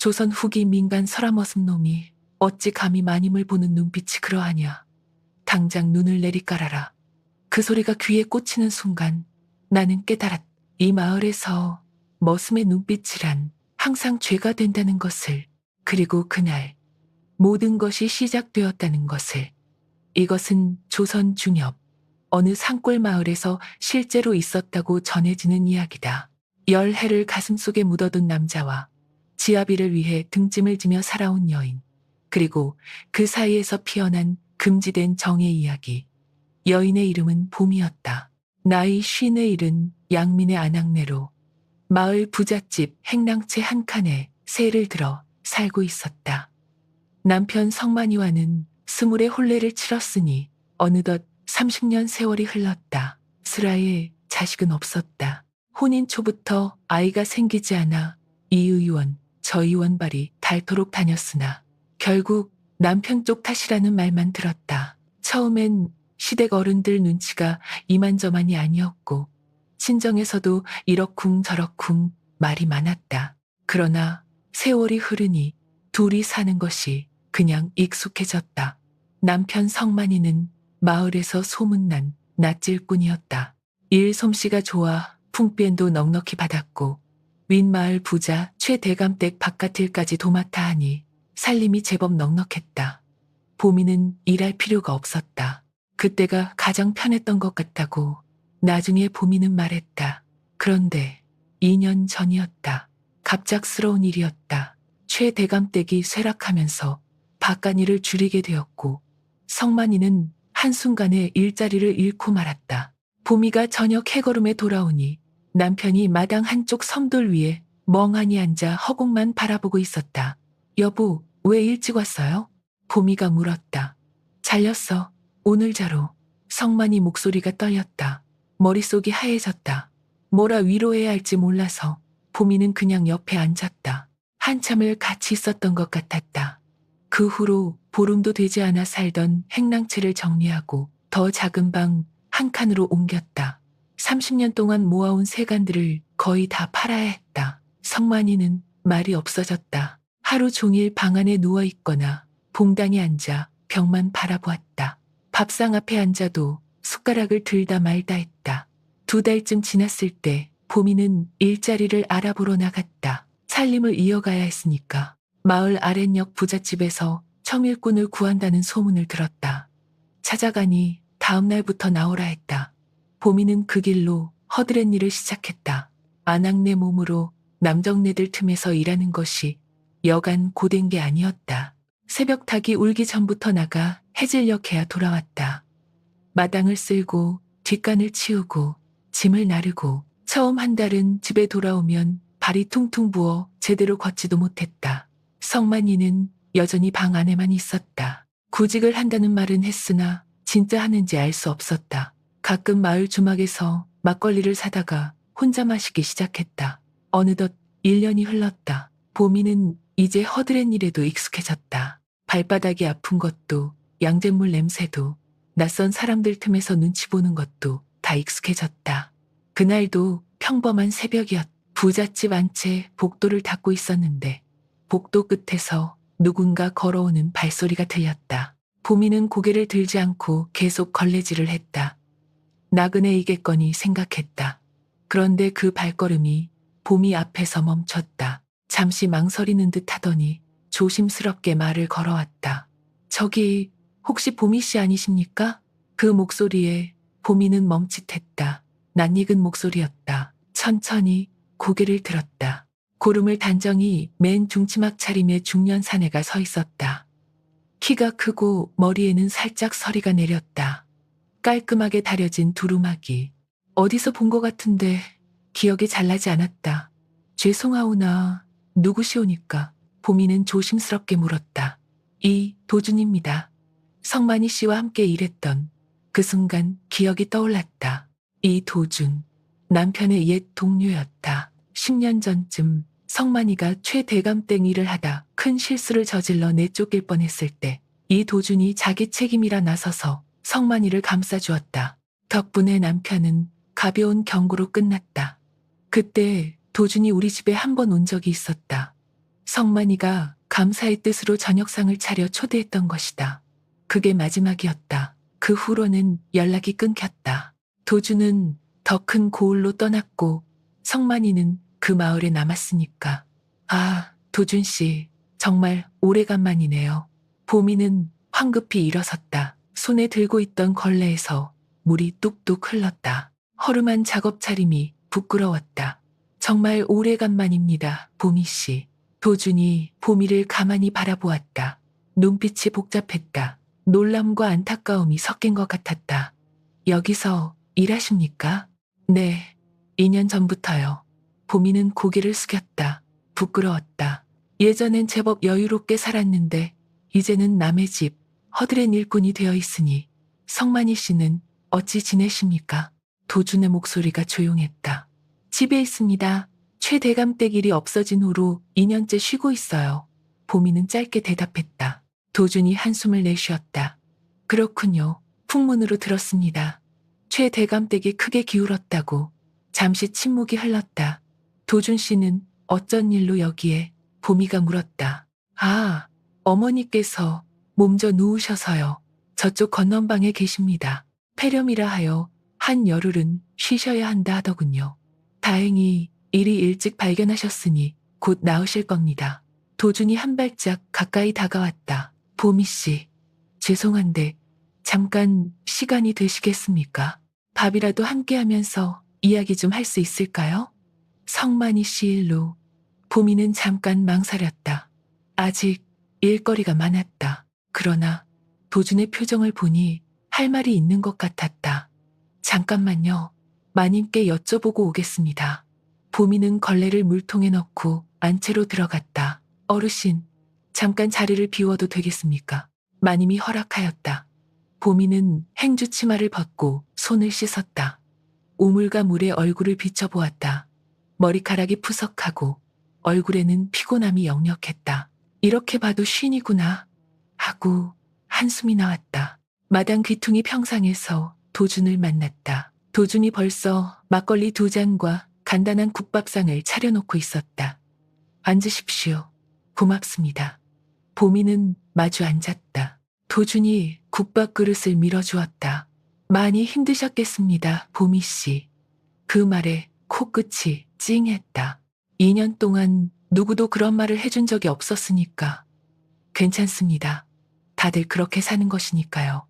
조선 후기 민간 설아머슴 놈이 어찌 감히 마님을 보는 눈빛이 그러하냐. 당장 눈을 내리깔아라. 그 소리가 귀에 꽂히는 순간 나는 깨달았. 이 마을에서 머슴의 눈빛이란 항상 죄가 된다는 것을, 그리고 그날 모든 것이 시작되었다는 것을. 이것은 조선 중엽 어느 산골 마을에서 실제로 있었다고 전해지는 이야기다. 열해를 가슴속에 묻어둔 남자와 지아비를 위해 등짐을 지며 살아온 여인, 그리고 그 사이에서 피어난 금지된 정의 이야기. 여인의 이름은 봄이었다. 나이 50에 이른 양민의 아낙네로 마을 부잣집 행랑채 한 칸에 세를 들어 살고 있었다. 남편 성만이와는 20의 혼례를 치렀으니 어느덧 30년 세월이 흘렀다. 슬아에 자식은 없었다. 혼인 초부터 아이가 생기지 않아 이 의원, 저 의원 발이 닳도록 다녔으나 결국 남편 쪽 탓이라는 말만 들었다. 처음엔 시댁 어른들 눈치가 이만저만이 아니었고 친정에서도 이러쿵 저러쿵 말이 많았다. 그러나 세월이 흐르니 둘이 사는 것이 그냥 익숙해졌다. 남편 성만이는 마을에서 소문난 낯질꾼이었다. 일 솜씨가 좋아 풍비엔도 넉넉히 받았고 윗마을 부자 최대감댁 바깥일까지 도맡아 하니 살림이 제법 넉넉했다. 봄이는 일할 필요가 없었다. 그때가 가장 편했던 것 같다고 나중에 봄이는 말했다. 그런데 2년 전이었다. 갑작스러운 일이었다. 최대감댁이 쇠락하면서 바깥일을 줄이게 되었고 성만이는 한순간에 일자리를 잃고 말았다. 봄이가 저녁 해걸음에 돌아오니 남편이 마당 한쪽 섬돌 위에 멍하니 앉아 허공만 바라보고 있었다. 여보, 왜 일찍 왔어요? 봄이가 물었다. 잘렸어. 오늘 자로. 성만이 목소리가 떨렸다. 머릿속이 하얘졌다. 뭐라 위로해야 할지 몰라서 봄이는 그냥 옆에 앉았다. 한참을 같이 있었던 것 같았다. 그 후로 보름도 되지 않아 살던 행랑채를 정리하고 더 작은 방 한 칸으로 옮겼다. 30년 동안 모아온 세간들을 거의 다 팔아야 했다. 성만이는 말이 없어졌다. 하루 종일 방 안에 누워있거나 봉당에 앉아 벽만 바라보았다. 밥상 앞에 앉아도 숟가락을 들다 말다 했다. 2달쯤 지났을 때 봄이는 일자리를 알아보러 나갔다. 살림을 이어가야 했으니까. 마을 아랫역 부잣집에서 청일꾼을 구한다는 소문을 들었다. 찾아가니 다음 날부터 나오라 했다. 봄이는 그 길로 허드렛 일을 시작했다. 아낙네 몸으로 남정네들 틈에서 일하는 것이 여간 고된 게 아니었다. 새벽 닭이 울기 전부터 나가 해질녘에야 돌아왔다. 마당을 쓸고 뒷간을 치우고 짐을 나르고 처음 한 달은 집에 돌아오면 발이 퉁퉁 부어 제대로 걷지도 못했다. 성만이는 여전히 방 안에만 있었다. 구직을 한다는 말은 했으나 진짜 하는지 알 수 없었다. 가끔 마을 주막에서 막걸리를 사다가 혼자 마시기 시작했다. 어느덧 1년이 흘렀다. 봄이는 이제 허드렛 일에도 익숙해졌다. 발바닥이 아픈 것도 양잿물 냄새도 낯선 사람들 틈에서 눈치 보는 것도 다 익숙해졌다. 그날도 평범한 새벽이었다. 부잣집 한 채 복도를 닦고 있었는데 복도 끝에서 누군가 걸어오는 발소리가 들렸다. 봄이는 고개를 들지 않고 계속 걸레질을 했다. 나그네이겠거니 생각했다. 그런데 그 발걸음이 봄이 앞에서 멈췄다. 잠시 망설이는 듯 하더니 조심스럽게 말을 걸어왔다. 저기 혹시 봄이 씨 아니십니까? 그 목소리에 봄이는 멈칫했다. 낯익은 목소리였다. 천천히 고개를 들었다. 고름을 단정히 맨 중치막 차림의 중년 사내가 서 있었다. 키가 크고 머리에는 살짝 서리가 내렸다. 깔끔하게 다려진 두루마기. 어디서 본 것 같은데 기억이 잘 나지 않았다. 죄송하오나 누구시오니까? 봄이는 조심스럽게 물었다. 이 도준입니다. 성만이 씨와 함께 일했던 그 순간 기억이 떠올랐다. 이 도준, 남편의 옛 동료였다. 10년 전쯤 성만이가 최대감땡 일을 하다 큰 실수를 저질러 내쫓길 뻔했을 때 이 도준이 자기 책임이라 나서서 성만이를 감싸주었다. 덕분에 남편은 가벼운 경고로 끝났다. 그때 도준이 우리 집에 한 번 온 적이 있었다. 성만이가 감사의 뜻으로 저녁상을 차려 초대했던 것이다. 그게 마지막이었다. 그 후로는 연락이 끊겼다. 도주는 더 큰 고을로 떠났고 성만이는 그 마을에 남았으니까. 아, 도준 씨, 정말 오래간만이네요. 보미는 황급히 일어섰다. 손에 들고 있던 걸레에서 물이 뚝뚝 흘렀다. 허름한 작업 차림이 부끄러웠다. 정말 오래간만입니다, 보미 씨. 도준이 보미를 가만히 바라보았다. 눈빛이 복잡했다. 놀람과 안타까움이 섞인 것 같았다. 여기서 일하십니까? 네, 2년 전부터요. 보미는 고개를 숙였다. 부끄러웠다. 예전엔 제법 여유롭게 살았는데 이제는 남의 집, 허드렛 일꾼이 되어 있으니 성만이 씨는 어찌 지내십니까? 도준의 목소리가 조용했다. 집에 있습니다. 최 대감댁 일이 없어진 후로 2년째 쉬고 있어요. 보미는 짧게 대답했다. 도준이 한숨을 내쉬었다. 그렇군요. 풍문으로 들었습니다. 최 대감댁이 크게 기울었다고. 잠시 침묵이 흘렀다. 도준 씨는 어쩐 일로 여기에? 보미가 물었다. 아, 어머니께서 몸져 누우셔서요. 저쪽 건넌방에 계십니다. 폐렴이라 하여 한 열흘은 쉬셔야 한다 하더군요. 다행히 일이 일찍 발견하셨으니 곧 나으실 겁니다. 도준이 한 발짝 가까이 다가왔다. 보미 씨, 죄송한데 잠깐 시간이 되시겠습니까? 밥이라도 함께 하면서 이야기 좀 할 수 있을까요? 성만이 씨 일로. 보미는 잠깐 망설였다. 아직 일거리가 많았다. 그러나 도준의 표정을 보니 할 말이 있는 것 같았다. 잠깐만요. 마님께 여쭤보고 오겠습니다. 보미는 걸레를 물통에 넣고 안채로 들어갔다. 어르신, 잠깐 자리를 비워도 되겠습니까? 마님이 허락하였다. 보미는 행주치마를 벗고 손을 씻었다. 우물과 물에 얼굴을 비춰보았다. 머리카락이 푸석하고 얼굴에는 피곤함이 역력했다. 이렇게 봐도 쉰이구나 하고 한숨이 나왔다. 마당 귀퉁이 평상에서 도준을 만났다. 도준이 벌써 막걸리 2잔과 간단한 국밥상을 차려놓고 있었다. 앉으십시오. 고맙습니다. 보미는 마주 앉았다. 도준이 국밥 그릇을 밀어주었다. 많이 힘드셨겠습니다, 보미 씨. 그 말에 코끝이 찡했다. 2년 동안 누구도 그런 말을 해준 적이 없었으니까. 괜찮습니다. 다들 그렇게 사는 것이니까요.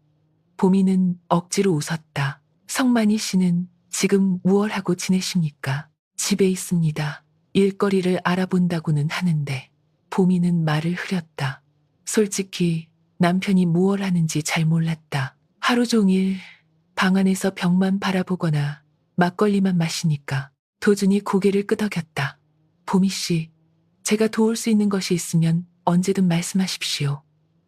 보미는 억지로 웃었다. 성만이 씨는 지금 무얼 하고 지내십니까? 집에 있습니다. 일거리를 알아본다고는 하는데. 보미는 말을 흐렸다. 솔직히 남편이 무얼 하는지 잘 몰랐다. 하루 종일 방 안에서 벽만 바라보거나 막걸리만 마시니까. 도준이 고개를 끄덕였다. 보미 씨, 제가 도울 수 있는 것이 있으면 언제든 말씀하십시오.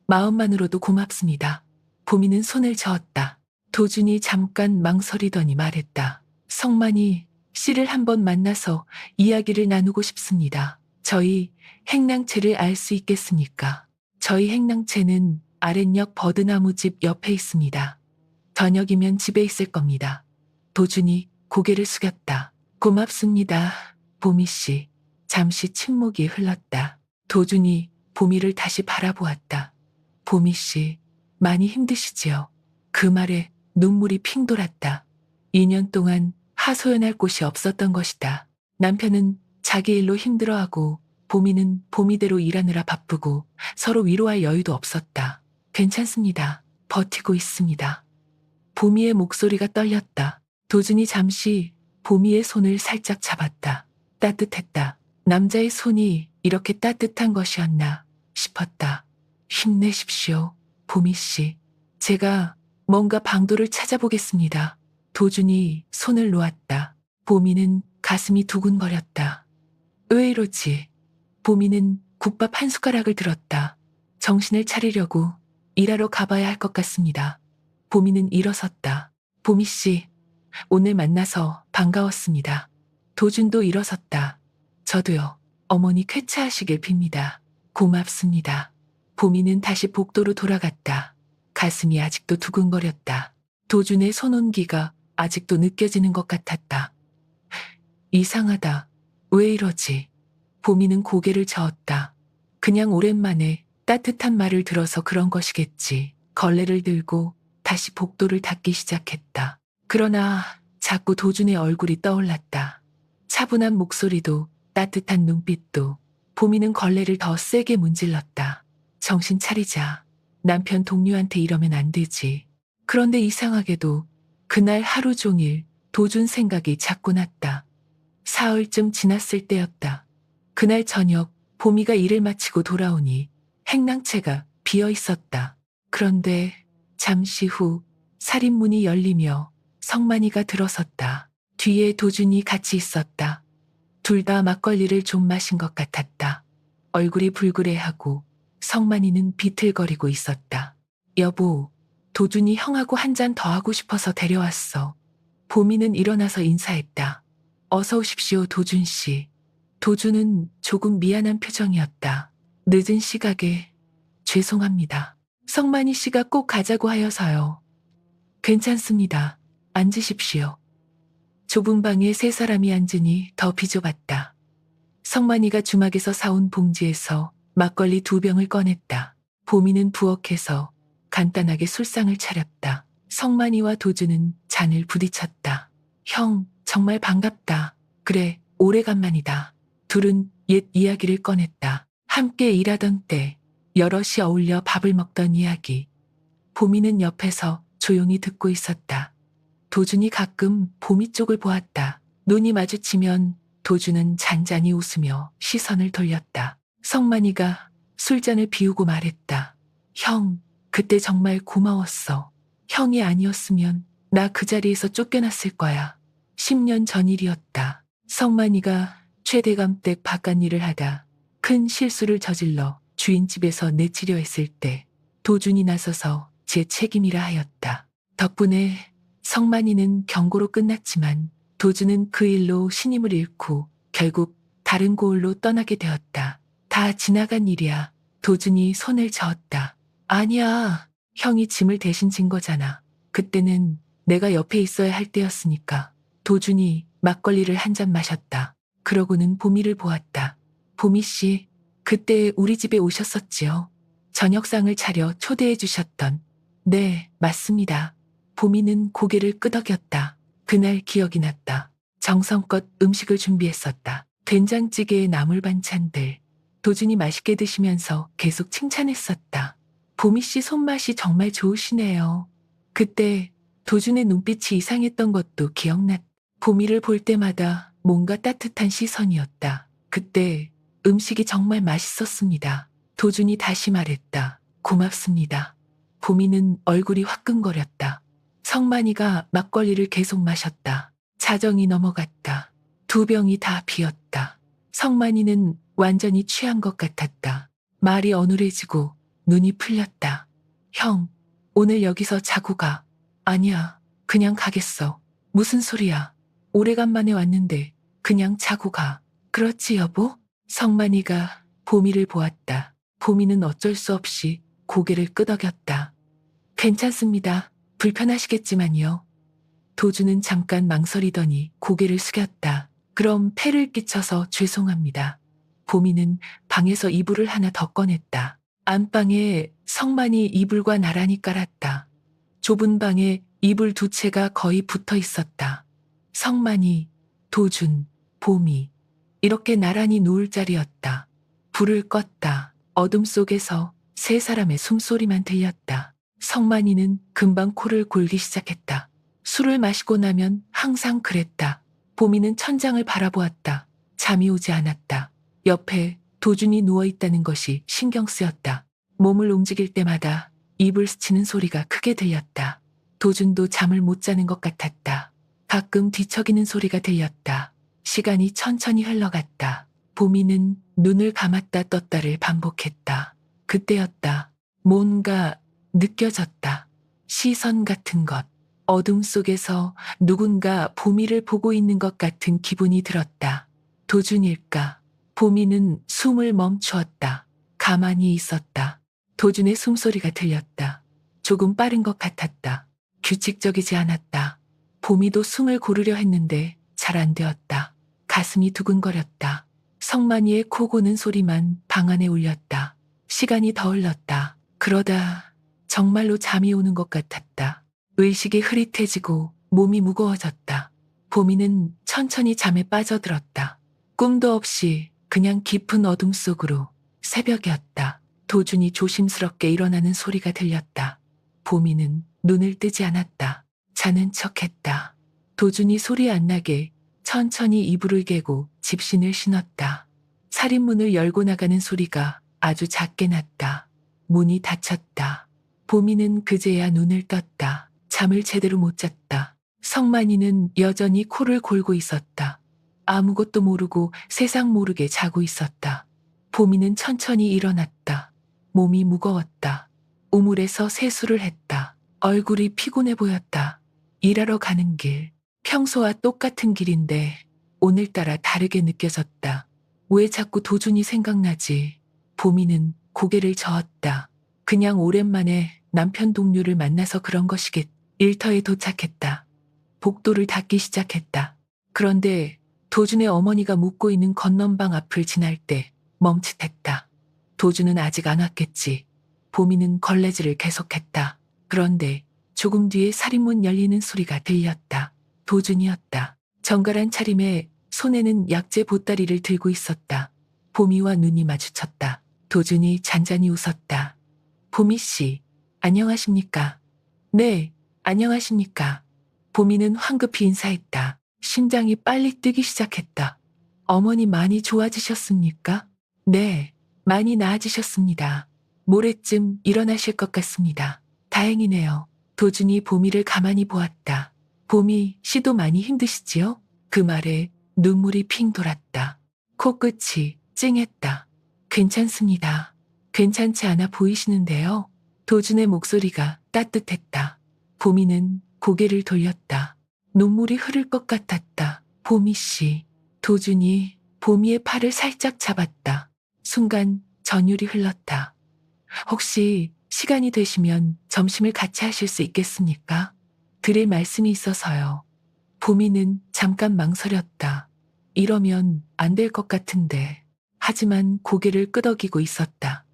마음만으로도 고맙습니다. 보미는 손을 저었다. 도준이 잠깐 망설이더니 말했다. 성만이 씨를 한번 만나서 이야기를 나누고 싶습니다. 저희 행랑채를 알 수 있겠습니까? 저희 행랑채는 아랫역 버드나무집 옆에 있습니다. 저녁이면 집에 있을 겁니다. 도준이 고개를 숙였다. 고맙습니다, 보미 씨. 잠시 침묵이 흘렀다. 도준이 보미를 다시 바라보았다. 보미 씨, 많이 힘드시지요? 그 말에 눈물이 핑 돌았다. 2년 동안 하소연할 곳이 없었던 것이다. 남편은 자기 일로 힘들어하고 보미는 보미대로 일하느라 바쁘고 서로 위로할 여유도 없었다. 괜찮습니다. 버티고 있습니다. 보미의 목소리가 떨렸다. 도준이 잠시 보미의 손을 살짝 잡았다. 따뜻했다. 남자의 손이 이렇게 따뜻한 것이었나 싶었다. 힘내십시오, 보미 씨. 제가 뭔가 방도를 찾아보겠습니다. 도준이 손을 놓았다. 보미는 가슴이 두근거렸다. 왜 이러지? 보미는 국밥 한 숟가락을 들었다. 정신을 차리려고 일하러 가봐야 할 것 같습니다. 보미는 일어섰다. 보미 씨, 오늘 만나서 반가웠습니다. 도준도 일어섰다. 저도요. 어머니 쾌차하시길 빕니다. 고맙습니다. 보미는 다시 복도로 돌아갔다. 가슴이 아직도 두근거렸다. 도준의 손온기가 아직도 느껴지는 것 같았다. 이상하다. 왜 이러지? 보미는 고개를 저었다. 그냥 오랜만에 따뜻한 말을 들어서 그런 것이겠지. 걸레를 들고 다시 복도를 닦기 시작했다. 그러나 자꾸 도준의 얼굴이 떠올랐다. 차분한 목소리도 따뜻한 눈빛도. 보미는 걸레를 더 세게 문질렀다. 정신 차리자. 남편 동료한테 이러면 안 되지. 그런데 이상하게도 그날 하루 종일 도준 생각이 자꾸 났다. 사흘쯤 지났을 때였다. 그날 저녁 보미가 일을 마치고 돌아오니 행랑채가 비어 있었다. 그런데 잠시 후 살인문이 열리며 성만이가 들어섰다. 뒤에 도준이 같이 있었다. 둘 다 막걸리를 좀 마신 것 같았다. 얼굴이 불그레하고 성만이는 비틀거리고 있었다. 여보, 도준이 형하고 한 잔 더 하고 싶어서 데려왔어. 보미는 일어나서 인사했다. 어서 오십시오, 도준 씨. 도준은 조금 미안한 표정이었다. 늦은 시각에 죄송합니다. 성만이 씨가 꼭 가자고 하여서요. 괜찮습니다. 앉으십시오. 좁은 방에 세 사람이 앉으니 더 비좁았다. 성만이가 주막에서 사온 봉지에서 막걸리 2병을 꺼냈다. 보미는 부엌에서 간단하게 술상을 차렸다. 성만이와 도준은 잔을 부딪혔다. 형, 정말 반갑다. 그래, 오래간만이다. 둘은 옛 이야기를 꺼냈다. 함께 일하던 때 여럿이 어울려 밥을 먹던 이야기. 보미는 옆에서 조용히 듣고 있었다. 도준이 가끔 보미 쪽을 보았다. 눈이 마주치면 도준은 잔잔히 웃으며 시선을 돌렸다. 성만이가 술잔을 비우고 말했다. 형, 그때 정말 고마웠어. 형이 아니었으면 나 그 자리에서 쫓겨났을 거야. 10년 전 일이었다. 성만이가 최대감댁 바깥일을 하다 큰 실수를 저질러 주인 집에서 내치려 했을 때 도준이 나서서 제 책임이라 하였다. 덕분에 성만이는 경고로 끝났지만 도준은 그 일로 신임을 잃고 결국 다른 고을로 떠나게 되었다. 다 지나간 일이야. 도준이 손을 저었다. 아니야. 형이 짐을 대신 진 거잖아. 그때는 내가 옆에 있어야 할 때였으니까. 도준이 막걸리를 한 잔 마셨다. 그러고는 보미를 보았다. 보미 씨, 그때 우리 집에 오셨었지요. 저녁상을 차려 초대해 주셨던. 네, 맞습니다. 보미는 고개를 끄덕였다. 그날 기억이 났다. 정성껏 음식을 준비했었다. 된장찌개에 나물 반찬들. 도준이 맛있게 드시면서 계속 칭찬했었다. 보미 씨 손맛이 정말 좋으시네요. 그때 도준의 눈빛이 이상했던 것도 기억났다. 보미를 볼 때마다 뭔가 따뜻한 시선이었다. 그때 음식이 정말 맛있었습니다. 도준이 다시 말했다. 고맙습니다. 보미는 얼굴이 화끈거렸다. 성만이가 막걸리를 계속 마셨다. 자정이 넘어갔다. 2병이 다 비었다. 성만이는 완전히 취한 것 같았다. 말이 어눌해지고 눈이 풀렸다. 형, 오늘 여기서 자고 가. 아니야, 그냥 가겠어. 무슨 소리야. 오래간만에 왔는데 그냥 자고 가. 그렇지 여보? 성만이가 보미를 보았다. 보미는 어쩔 수 없이 고개를 끄덕였다. 괜찮습니다. 불편하시겠지만요. 도준은 잠깐 망설이더니 고개를 숙였다. 그럼 폐를 끼쳐서 죄송합니다. 보미는 방에서 이불을 하나 더 꺼냈다. 안방에 성만이 이불과 나란히 깔았다. 좁은 방에 이불 2채가 거의 붙어 있었다. 성만이, 도준, 보미 이렇게 나란히 누울 자리였다. 불을 껐다. 어둠 속에서 세 사람의 숨소리만 들렸다. 성만이는 금방 코를 골기 시작했다. 술을 마시고 나면 항상 그랬다. 보미는 천장을 바라보았다. 잠이 오지 않았다. 옆에 도준이 누워있다는 것이 신경 쓰였다. 몸을 움직일 때마다 이불 스치는 소리가 크게 들렸다. 도준도 잠을 못 자는 것 같았다. 가끔 뒤척이는 소리가 들렸다. 시간이 천천히 흘러갔다. 보미는 눈을 감았다 떴다를 반복했다. 그때였다. 뭔가 느껴졌다. 시선 같은 것. 어둠 속에서 누군가 보미를 보고 있는 것 같은 기분이 들었다. 도준일까? 보미는 숨을 멈추었다. 가만히 있었다. 도준의 숨소리가 들렸다. 조금 빠른 것 같았다. 규칙적이지 않았다. 보미도 숨을 고르려 했는데 잘 안 되었다. 가슴이 두근거렸다. 성만이의 코 고는 소리만 방 안에 울렸다. 시간이 더 흘렀다. 그러다 정말로 잠이 오는 것 같았다. 의식이 흐릿해지고 몸이 무거워졌다. 보미는 천천히 잠에 빠져들었다. 꿈도 없이 그냥 깊은 어둠 속으로. 새벽이었다. 도준이 조심스럽게 일어나는 소리가 들렸다. 보미는 눈을 뜨지 않았다. 자는 척했다. 도준이 소리 안 나게 천천히 이불을 개고 집신을 신었다. 살인문을 열고 나가는 소리가 아주 작게 났다. 문이 닫혔다. 보미는 그제야 눈을 떴다. 잠을 제대로 못 잤다. 성만이는 여전히 코를 골고 있었다. 아무것도 모르고 세상 모르게 자고 있었다. 보미는 천천히 일어났다. 몸이 무거웠다. 우물에서 세수를 했다. 얼굴이 피곤해 보였다. 일하러 가는 길. 평소와 똑같은 길인데 오늘따라 다르게 느껴졌다. 왜 자꾸 도준이 생각나지? 보미는 고개를 저었다. 그냥 오랜만에 남편 동료를 만나서 그런 것이겠. 일터에 도착했다. 복도를 닦기 시작했다. 그런데 도준의 어머니가 묵고 있는 건넌방 앞을 지날 때 멈칫했다. 도준은 아직 안 왔겠지. 보미는 걸레질을 계속했다. 그런데 조금 뒤에 살인문 열리는 소리가 들렸다. 도준이었다. 정갈한 차림에 손에는 약재 보따리를 들고 있었다. 보미와 눈이 마주쳤다. 도준이 잔잔히 웃었다. 보미 씨, 안녕하십니까? 네, 안녕하십니까? 보미는 황급히 인사했다. 심장이 빨리 뛰기 시작했다. 어머니 많이 좋아지셨습니까? 네, 많이 나아지셨습니다. 모레쯤 일어나실 것 같습니다. 다행이네요. 도준이 보미를 가만히 보았다. 보미 씨도 많이 힘드시지요? 그 말에 눈물이 핑 돌았다. 코끝이 찡했다. 괜찮습니다. 괜찮지 않아 보이시는데요. 도준의 목소리가 따뜻했다. 보미는 고개를 돌렸다. 눈물이 흐를 것 같았다. 보미 씨. 도준이 보미의 팔을 살짝 잡았다. 순간 전율이 흘렀다. 혹시 시간이 되시면 점심을 같이 하실 수 있겠습니까? 드릴 말씀이 있어서요. 보미는 잠깐 망설였다. 이러면 안 될 것 같은데. 하지만 고개를 끄덕이고 있었다.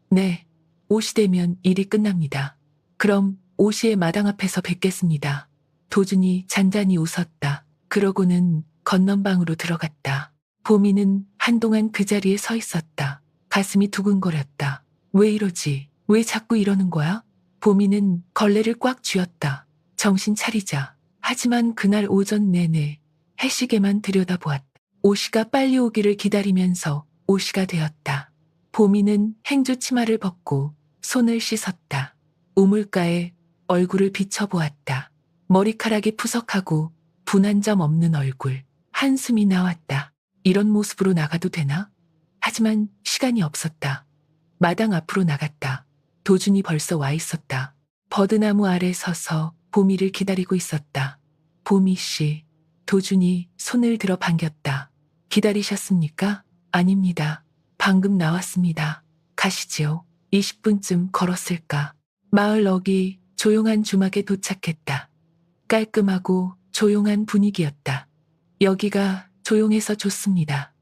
네, 5시 되면 일이 끝납니다. 그럼 5시에 마당 앞에서 뵙겠습니다. 도준이 잔잔히 웃었다. 그러고는 건넌방으로 들어갔다. 보미는 한동안 그 자리에 서 있었다. 가슴이 두근거렸다. 왜 이러지? 왜 자꾸 이러는 거야? 보미는 걸레를 꽉 쥐었다. 정신 차리자. 하지만 그날 오전 내내 해시계만 들여다보았다. 5시가 빨리 오기를 기다리면서 5시가 되었다. 보미는 행주 치마를 벗고 손을 씻었다. 우물가에 얼굴을 비춰보았다. 머리카락이 푸석하고 분한 점 없는 얼굴. 한숨이 나왔다. 이런 모습으로 나가도 되나? 하지만 시간이 없었다. 마당 앞으로 나갔다. 도준이 벌써 와 있었다. 버드나무 아래 서서 보미를 기다리고 있었다. 보미 씨. 도준이 손을 들어 반겼다. 기다리셨습니까? 아닙니다. 방금 나왔습니다. 가시지요. 20분쯤 걸었을까. 마을 어귀 조용한 주막에 도착했다. 깔끔하고 조용한 분위기였다. 여기가 조용해서 좋습니다.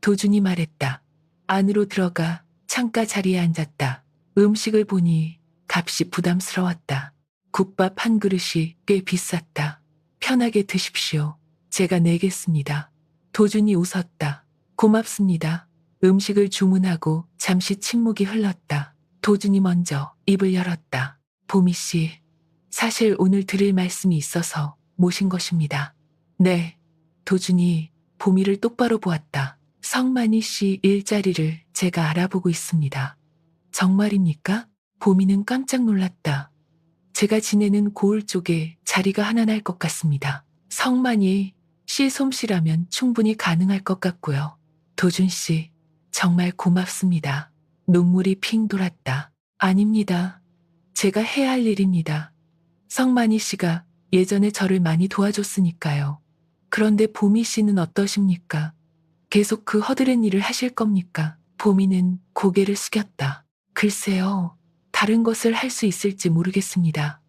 도준이 말했다. 안으로 들어가 창가 자리에 앉았다. 음식을 보니 값이 부담스러웠다. 국밥 한 그릇이 꽤 비쌌다. 편하게 드십시오. 제가 내겠습니다. 도준이 웃었다. 고맙습니다. 음식을 주문하고 잠시 침묵이 흘렀다. 도준이 먼저 입을 열었다. 보미 씨, 사실 오늘 드릴 말씀이 있어서 모신 것입니다. 네. 도준이 보미를 똑바로 보았다. 성만이 씨 일자리를 제가 알아보고 있습니다. 정말입니까? 보미는 깜짝 놀랐다. 제가 지내는 고을 쪽에 자리가 하나 날 것 같습니다. 성만이 씨 솜씨라면 충분히 가능할 것 같고요. 도준 씨, 정말 고맙습니다. 눈물이 핑 돌았다. 아닙니다. 제가 해야 할 일입니다. 성만이 씨가 예전에 저를 많이 도와줬으니까요. 그런데 보미 씨는 어떠십니까? 계속 그 허드렛 일을 하실 겁니까? 보미는 고개를 숙였다. 글쎄요. 다른 것을 할 수 있을지 모르겠습니다.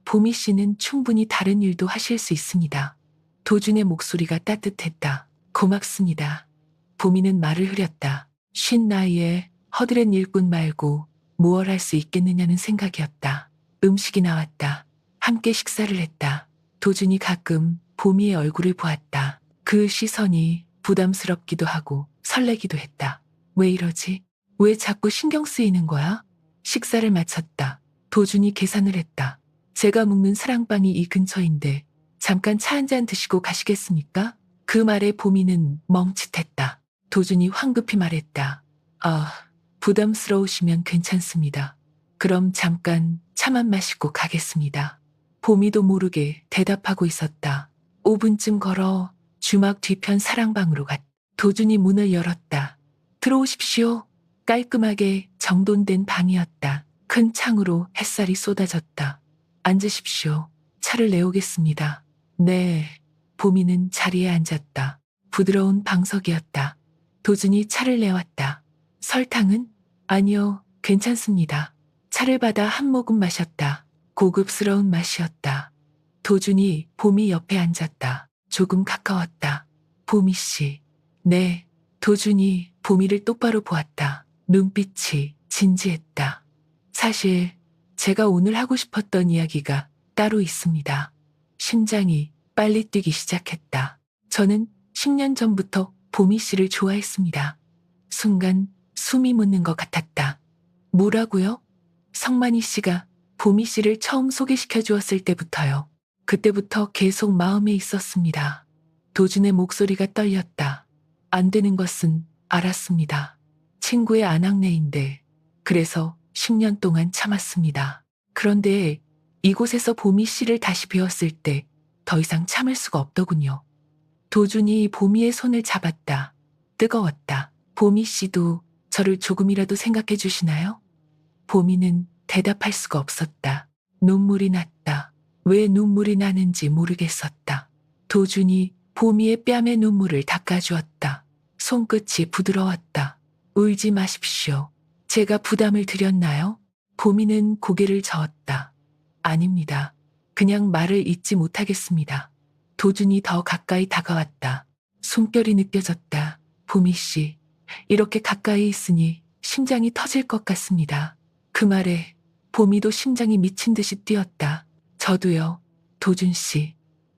보미 씨는 충분히 다른 일도 하실 수 있습니다. 도준의 목소리가 따뜻했다. 고맙습니다. 보미는 말을 흐렸다. 쉰 나이에 허드렛 일꾼 말고 무얼 할 수 있겠느냐는 생각이었다. 음식이 나왔다. 함께 식사를 했다. 도준이 가끔 보미의 얼굴을 보았다. 그 시선이 부담스럽기도 하고 설레기도 했다. 왜 이러지? 왜 자꾸 신경 쓰이는 거야? 식사를 마쳤다. 도준이 계산을 했다. 제가 묵는 사랑방이 이 근처인데 잠깐 차 한잔 드시고 가시겠습니까? 그 말에 보미는 멈칫했다. 도준이 황급히 말했다. 아, 부담스러우시면 괜찮습니다. 그럼 잠깐 차만 마시고 가겠습니다. 보미도 모르게 대답하고 있었다. 5분쯤 걸어 주막 뒤편 사랑방으로 갔다. 도준이 문을 열었다. 들어오십시오. 깔끔하게 정돈된 방이었다. 큰 창으로 햇살이 쏟아졌다. 앉으십시오. 차를 내오겠습니다. 네. 보미는 자리에 앉았다. 부드러운 방석이었다. 도준이 차를 내왔다. 설탕은? 아니요, 괜찮습니다. 차를 받아 한 모금 마셨다. 고급스러운 맛이었다. 도준이 보미 옆에 앉았다. 조금 가까웠다. 보미 씨. 네. 도준이 보미를 똑바로 보았다. 눈빛이 진지했다. 사실 제가 오늘 하고 싶었던 이야기가 따로 있습니다. 심장이 빨리 뛰기 시작했다. 저는 10년 전부터 보미 씨를 좋아했습니다. 순간 숨이 멎는 것 같았다. 뭐라고요? 성만이 씨가 보미 씨를 처음 소개시켜 주었을 때부터요. 그때부터 계속 마음에 있었습니다. 도준의 목소리가 떨렸다. 안 되는 것은 알았습니다. 친구의 아낙네인데 그래서 10년 동안 참았습니다. 그런데 이곳에서 보미 씨를 다시 배웠을 때 더 이상 참을 수가 없더군요. 도준이 보미의 손을 잡았다. 뜨거웠다. 보미 씨도 저를 조금이라도 생각해 주시나요? 보미는 대답할 수가 없었다. 눈물이 났다. 왜 눈물이 나는지 모르겠었다. 도준이 보미의 뺨에 눈물을 닦아주었다. 손끝이 부드러웠다. 울지 마십시오. 제가 부담을 드렸나요? 보미는 고개를 저었다. 아닙니다. 그냥 말을 잇지 못하겠습니다. 도준이 더 가까이 다가왔다. 숨결이 느껴졌다. 보미 씨, 이렇게 가까이 있으니 심장이 터질 것 같습니다. 그 말에 보미도 심장이 미친 듯이 뛰었다. 저도요. 도준 씨.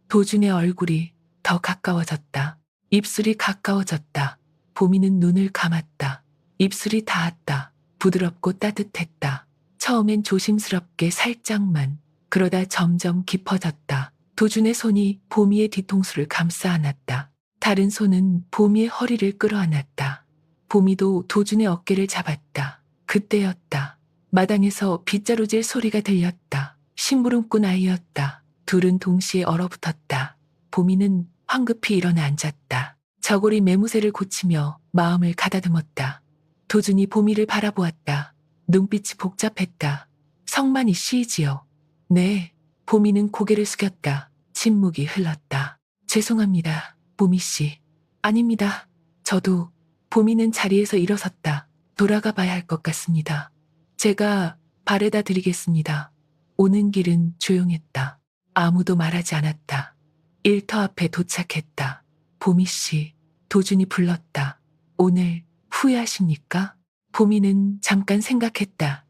도준의 얼굴이 더 가까워졌다. 입술이 가까워졌다. 보미는 눈을 감았다. 입술이 닿았다. 부드럽고 따뜻했다. 처음엔 조심스럽게 살짝만, 그러다 점점 깊어졌다. 도준의 손이 보미의 뒤통수를 감싸 안았다. 다른 손은 보미의 허리를 끌어안았다. 보미도 도준의 어깨를 잡았다. 그때였다. 마당에서 빗자루질 소리가 들렸다. 심부름꾼 아이였다. 둘은 동시에 얼어붙었다. 보미는 황급히 일어나 앉았다. 저고리 매무새를 고치며 마음을 가다듬었다. 도준이 보미를 바라보았다. 눈빛이 복잡했다. 성만이 씨지요. 네. 보미는 고개를 숙였다. 침묵이 흘렀다. 죄송합니다. 보미 씨. 아닙니다. 저도. 보미는 자리에서 일어섰다. 돌아가 봐야 할 것 같습니다. 제가 바래다 드리겠습니다. 오는 길은 조용했다. 아무도 말하지 않았다. 일터 앞에 도착했다. 보미 씨, 도준이 불렀다. 오늘 후회하십니까? 보미는 잠깐 생각했다.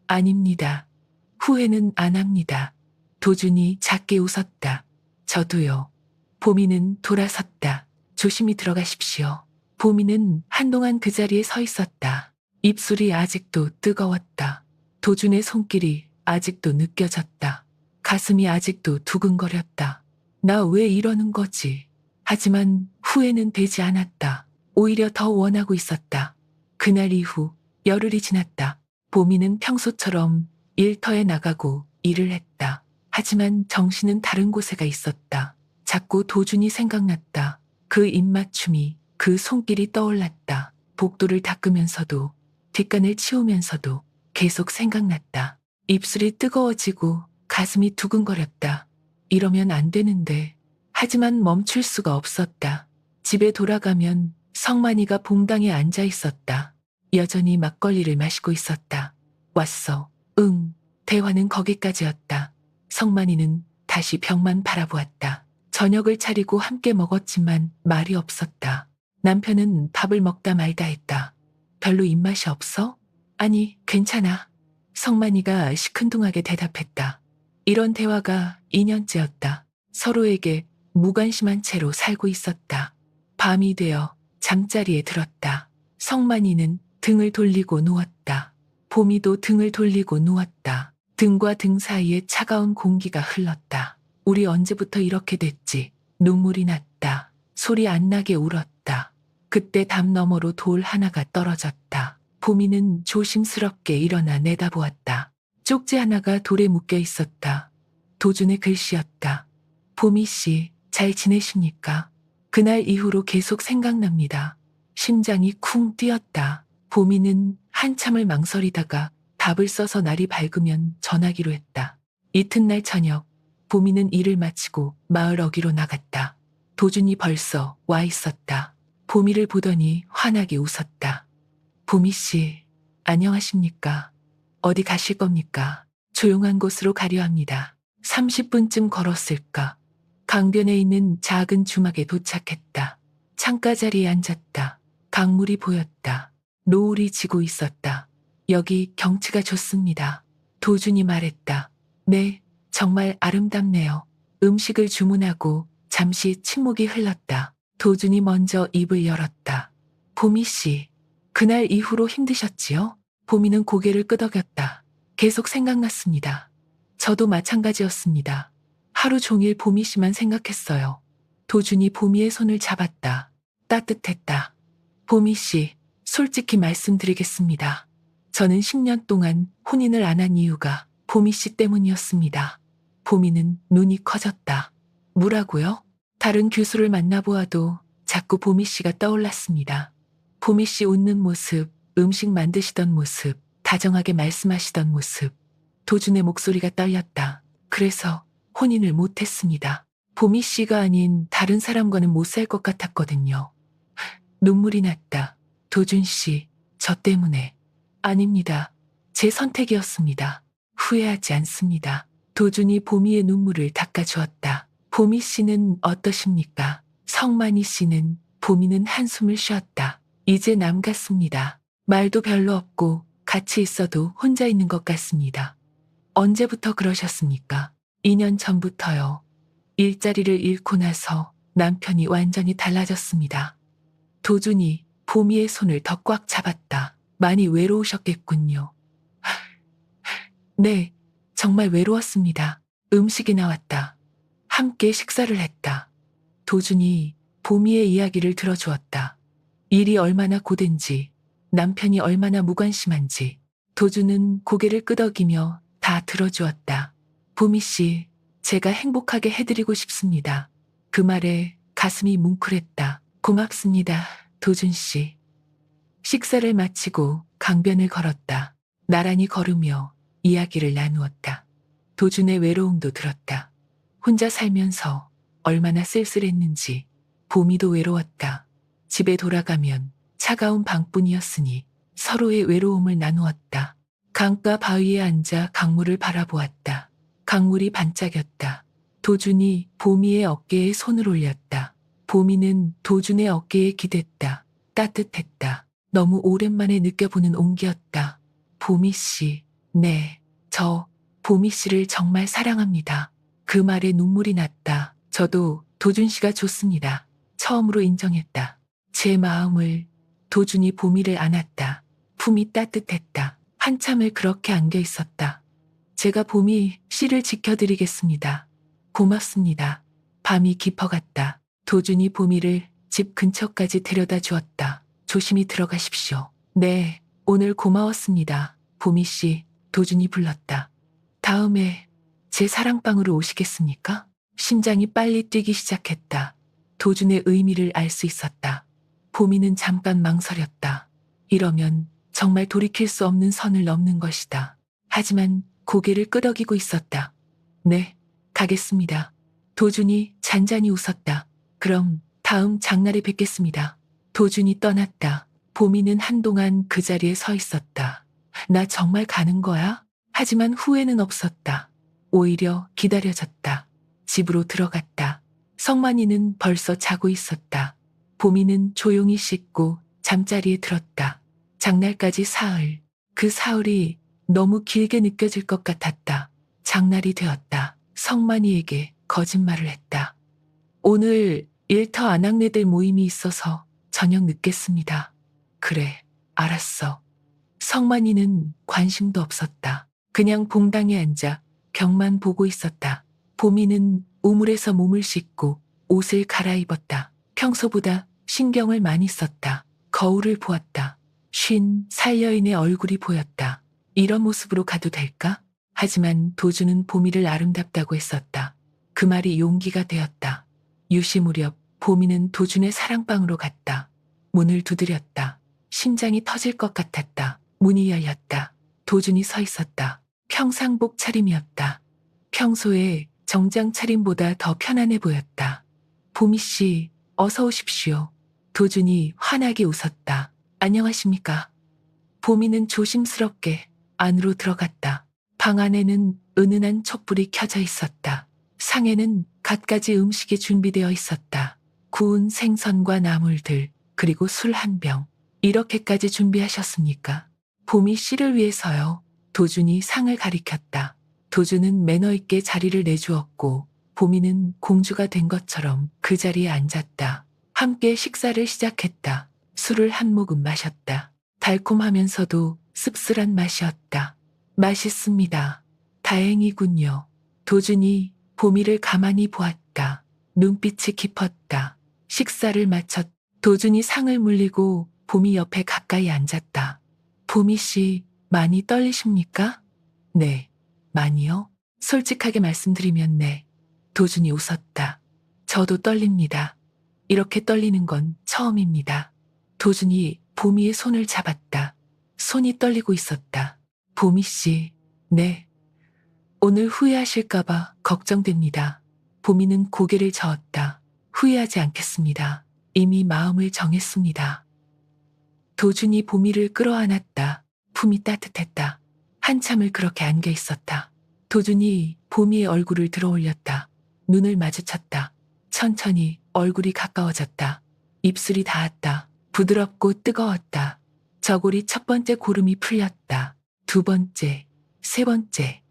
아닙니다. 후회는 안 합니다. 도준이 작게 웃었다. 저도요. 보미는 돌아섰다. 조심히 들어가십시오. 보미는 한동안 그 자리에 서 있었다. 입술이 아직도 뜨거웠다. 도준의 손길이 아직도 느껴졌다. 가슴이 아직도 두근거렸다. 나 왜 이러는 거지? 하지만 후회는 되지 않았다. 오히려 더 원하고 있었다. 그날 이후 열흘이 지났다. 보미는 평소처럼 일터에 나가고 일을 했다. 하지만 정신은 다른 곳에 가 있었다. 자꾸 도준이 생각났다. 그 입맞춤이, 그 손길이 떠올랐다. 복도를 닦으면서도, 뒷간을 치우면서도 계속 생각났다. 입술이 뜨거워지고 가슴이 두근거렸다. 이러면 안 되는데. 하지만 멈출 수가 없었다. 집에 돌아가면 성만이가 봉당에 앉아 있었다. 여전히 막걸리를 마시고 있었다. 왔어. 응. 대화는 거기까지였다. 성만이는 다시 벽만 바라보았다. 저녁을 차리고 함께 먹었지만 말이 없었다. 남편은 밥을 먹다 말다 했다. 별로 입맛이 없어? 아니, 괜찮아. 성만이가 시큰둥하게 대답했다. 이런 대화가 2년째였다. 서로에게 무관심한 채로 살고 있었다. 밤이 되어 잠자리에 들었다. 성만이는 등을 돌리고 누웠다. 보미도 등을 돌리고 누웠다. 등과 등 사이에 차가운 공기가 흘렀다. 우리 언제부터 이렇게 됐지? 눈물이 났다. 소리 안 나게 울었다. 그때 담 너머로 돌 하나가 떨어졌다. 보미는 조심스럽게 일어나 내다보았다. 쪽지 하나가 돌에 묶여 있었다. 도준의 글씨였다. 보미 씨, 잘 지내십니까? 그날 이후로 계속 생각납니다. 심장이 쿵 뛰었다. 보미는 한참을 망설이다가 답을 써서 날이 밝으면 전하기로 했다. 이튿날 저녁, 보미는 일을 마치고 마을 어귀로 나갔다. 도준이 벌써 와 있었다. 보미를 보더니 환하게 웃었다. 보미 씨, 안녕하십니까? 어디 가실 겁니까? 조용한 곳으로 가려 합니다. 30분쯤 걸었을까? 강변에 있는 작은 주막에 도착했다. 창가 자리에 앉았다. 강물이 보였다. 노을이 지고 있었다. 여기 경치가 좋습니다. 도준이 말했다. 네, 정말 아름답네요. 음식을 주문하고 잠시 침묵이 흘렀다. 도준이 먼저 입을 열었다. 보미 씨, 그날 이후로 힘드셨지요? 보미는 고개를 끄덕였다. 계속 생각났습니다. 저도 마찬가지였습니다. 하루 종일 보미 씨만 생각했어요. 도준이 보미의 손을 잡았다. 따뜻했다. 보미 씨, 솔직히 말씀드리겠습니다. 저는 10년 동안 혼인을 안 한 이유가 보미 씨 때문이었습니다. 보미는 눈이 커졌다. 뭐라고요? 다른 교수를 만나보아도 자꾸 보미 씨가 떠올랐습니다. 보미 씨 웃는 모습, 음식 만드시던 모습, 다정하게 말씀하시던 모습. 도준의 목소리가 떨렸다. 그래서 혼인을 못했습니다. 보미 씨가 아닌 다른 사람과는 못 살 것 같았거든요. 눈물이 났다. 도준 씨, 저 때문에. 아닙니다. 제 선택이었습니다. 후회하지 않습니다. 도준이 보미의 눈물을 닦아주었다. 보미 씨는 어떠십니까? 성만이 씨는, 보미는 한숨을 쉬었다. 이제 남 같습니다. 말도 별로 없고 같이 있어도 혼자 있는 것 같습니다. 언제부터 그러셨습니까? 2년 전부터요. 일자리를 잃고 나서 남편이 완전히 달라졌습니다. 도준이 보미의 손을 더 꽉 잡았다. 많이 외로우셨겠군요. 네, 정말 외로웠습니다. 음식이 나왔다. 함께 식사를 했다. 도준이 보미의 이야기를 들어주었다. 일이 얼마나 고된지, 남편이 얼마나 무관심한지. 도준은 고개를 끄덕이며 다 들어주었다. 보미 씨, 제가 행복하게 해드리고 싶습니다. 그 말에 가슴이 뭉클했다. 고맙습니다, 도준 씨. 식사를 마치고 강변을 걸었다. 나란히 걸으며 이야기를 나누었다. 도준의 외로움도 들었다. 혼자 살면서 얼마나 쓸쓸했는지. 보미도 외로웠다. 집에 돌아가면 차가운 방뿐이었으니 서로의 외로움을 나누었다. 강가 바위에 앉아 강물을 바라보았다. 강물이 반짝였다. 도준이 보미의 어깨에 손을 올렸다. 보미는 도준의 어깨에 기댔다. 따뜻했다. 너무 오랜만에 느껴보는 온기였다. 보미 씨, 네, 저 보미 씨를 정말 사랑합니다. 그 말에 눈물이 났다. 저도 도준 씨가 좋습니다. 처음으로 인정했다. 제 마음을. 도준이 보미를 안았다. 품이 따뜻했다. 한참을 그렇게 안겨 있었다. 제가 보미 씨를 지켜드리겠습니다. 고맙습니다. 밤이 깊어갔다. 도준이 보미를 집 근처까지 데려다 주었다. 조심히 들어가십시오. 네, 오늘 고마웠습니다. 보미 씨, 도준이 불렀다. 다음에 제 사랑방으로 오시겠습니까? 심장이 빨리 뛰기 시작했다. 도준의 의미를 알 수 있었다. 보미는 잠깐 망설였다. 이러면 정말 돌이킬 수 없는 선을 넘는 것이다. 하지만 고개를 끄덕이고 있었다. 네, 가겠습니다. 도준이 잔잔히 웃었다. 그럼 다음 장날에 뵙겠습니다. 도준이 떠났다. 보미는 한동안 그 자리에 서 있었다. 나 정말 가는 거야? 하지만 후회는 없었다. 오히려 기다려졌다. 집으로 들어갔다. 성만이는 벌써 자고 있었다. 봄이는 조용히 씻고 잠자리에 들었다. 장날까지 사흘. 그 사흘이 너무 길게 느껴질 것 같았다. 장날이 되었다. 성만이에게 거짓말을 했다. 오늘 일터 아낙네들 모임이 있어서 저녁 늦겠습니다. 그래, 알았어. 성만이는 관심도 없었다. 그냥 봉당에 앉아 벽만 보고 있었다. 봄이는 우물에서 몸을 씻고 옷을 갈아입었다. 평소보다 신경을 많이 썼다. 거울을 보았다. 쉰 살여인의 얼굴이 보였다. 이런 모습으로 가도 될까? 하지만 도주는 봄이를 아름답다고 했었다. 그 말이 용기가 되었다. 유시 무렵 봄이는 도준의 사랑방으로 갔다. 문을 두드렸다. 심장이 터질 것 같았다. 문이 열렸다. 도준이 서 있었다. 평상복 차림이었다. 평소에 정장 차림보다 더 편안해 보였다. 봄이 씨, 어서 오십시오. 도준이 환하게 웃었다. 안녕하십니까? 봄이는 조심스럽게 안으로 들어갔다. 방 안에는 은은한 촛불이 켜져 있었다. 상에는 갖가지 음식이 준비되어 있었다. 구운 생선과 나물들, 그리고 술 한 병. 이렇게까지 준비하셨습니까? 봄이 씨를 위해서요. 도준이 상을 가리켰다. 도준은 매너 있게 자리를 내주었고 봄이는 공주가 된 것처럼 그 자리에 앉았다. 함께 식사를 시작했다. 술을 한 모금 마셨다. 달콤하면서도 씁쓸한 맛이었다. 맛있습니다. 다행이군요. 도준이 봄이를 가만히 보았다. 눈빛이 깊었다. 식사를 마쳤. 도준이 상을 물리고 봄이 옆에 가까이 앉았다. 봄이 씨, 많이 떨리십니까? 네, 많이요? 솔직하게 말씀드리면 네. 도준이 웃었다. 저도 떨립니다. 이렇게 떨리는 건 처음입니다. 도준이 봄이의 손을 잡았다. 손이 떨리고 있었다. 봄이 씨, 네. 오늘 후회하실까봐 걱정됩니다. 봄이는 고개를 저었다. 후회하지 않겠습니다. 이미 마음을 정했습니다. 도준이 봄이를 끌어안았다. 품이 따뜻했다. 한참을 그렇게 안겨 있었다. 도준이 봄이의 얼굴을 들어올렸다. 눈을 마주쳤다. 천천히 얼굴이 가까워졌다. 입술이 닿았다. 부드럽고 뜨거웠다. 저고리 첫 번째 고름이 풀렸다. 두 번째, 세 번째.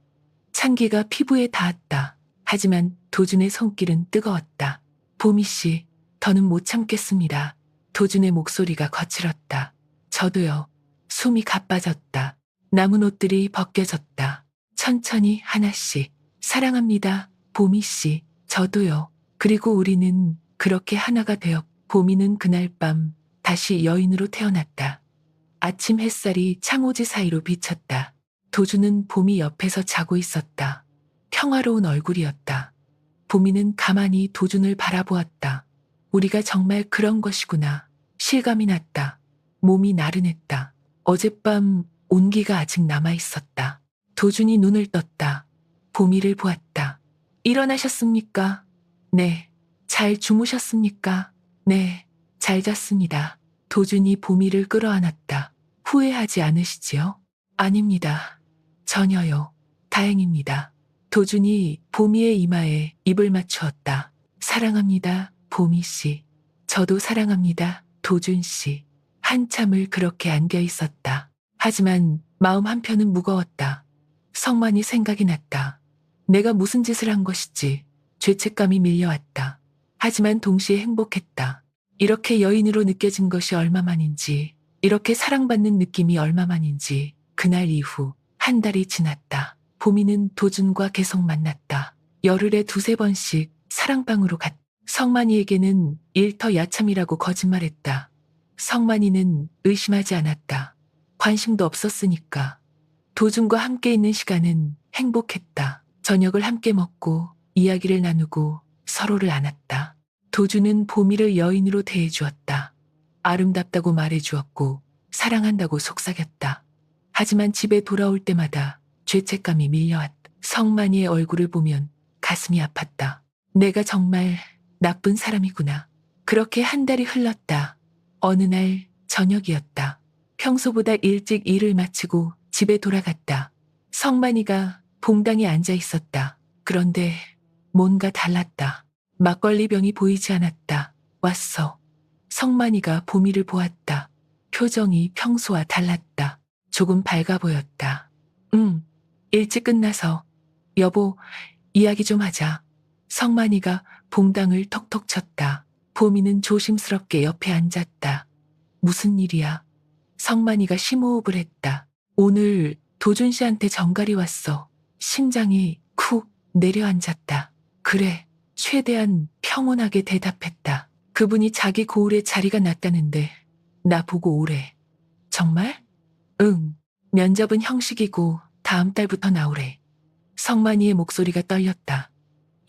찬기가 피부에 닿았다. 하지만 도준의 손길은 뜨거웠다. 봄이 씨, 더는 못 참겠습니다. 도준의 목소리가 거칠었다. 저도요. 숨이 가빠졌다. 남은 옷들이 벗겨졌다. 천천히 하나씩. 사랑합니다. 봄이 씨. 저도요. 그리고 우리는 그렇게 하나가 되었고 봄이는 그날 밤 다시 여인으로 태어났다. 아침 햇살이 창호지 사이로 비쳤다. 도준은 봄이 옆에서 자고 있었다. 평화로운 얼굴이었다. 봄이는 가만히 도준을 바라보았다. 우리가 정말 그런 것이구나. 실감이 났다. 몸이 나른했다. 어젯밤 온기가 아직 남아있었다. 도준이 눈을 떴다. 봄이를 보았다. 일어나셨습니까? 네. 잘 주무셨습니까? 네. 잘 잤습니다. 도준이 봄이를 끌어안았다. 후회하지 않으시지요? 아닙니다. 전혀요. 다행입니다. 도준이 봄이의 이마에 입을 맞추었다. 사랑합니다. 봄이 씨. 저도 사랑합니다. 도준 씨. 한참을 그렇게 안겨 있었다. 하지만 마음 한편은 무거웠다. 성만이 생각이 났다. 내가 무슨 짓을 한 것이지. 죄책감이 밀려왔다. 하지만 동시에 행복했다. 이렇게 여인으로 느껴진 것이 얼마만인지, 이렇게 사랑받는 느낌이 얼마만인지. 그날 이후 한 달이 지났다. 봄이는 도준과 계속 만났다. 열흘에 두세 번씩 사랑방으로 갔다. 성만이에게는 일터 야참이라고 거짓말했다. 성만이는 의심하지 않았다. 관심도 없었으니까. 도준과 함께 있는 시간은 행복했다. 저녁을 함께 먹고 이야기를 나누고 서로를 안았다. 도준은 봄이를 여인으로 대해주었다. 아름답다고 말해주었고 사랑한다고 속삭였다. 하지만 집에 돌아올 때마다 죄책감이 밀려왔다. 성만이의 얼굴을 보면 가슴이 아팠다. 내가 정말 나쁜 사람이구나. 그렇게 한 달이 흘렀다. 어느 날 저녁이었다. 평소보다 일찍 일을 마치고 집에 돌아갔다. 성만이가 봉당에 앉아 있었다. 그런데 뭔가 달랐다. 막걸리 병이 보이지 않았다. 왔어. 성만이가 보미를 보았다. 표정이 평소와 달랐다. 조금 밝아 보였다. 일찍 끝나서. 여보, 이야기 좀 하자. 성만이가 봉당을 톡톡 쳤다. 보미는 조심스럽게 옆에 앉았다. 무슨 일이야? 성만이가 심호흡을 했다. 오늘 도준 씨한테 전갈이 왔어. 심장이 쿡 내려앉았다. 그래, 최대한 평온하게 대답했다. 그분이 자기 고을에 자리가 났다는데 나보고 오래. 정말? 응. 면접은 형식이고 다음 달부터 나오래. 성만이의 목소리가 떨렸다.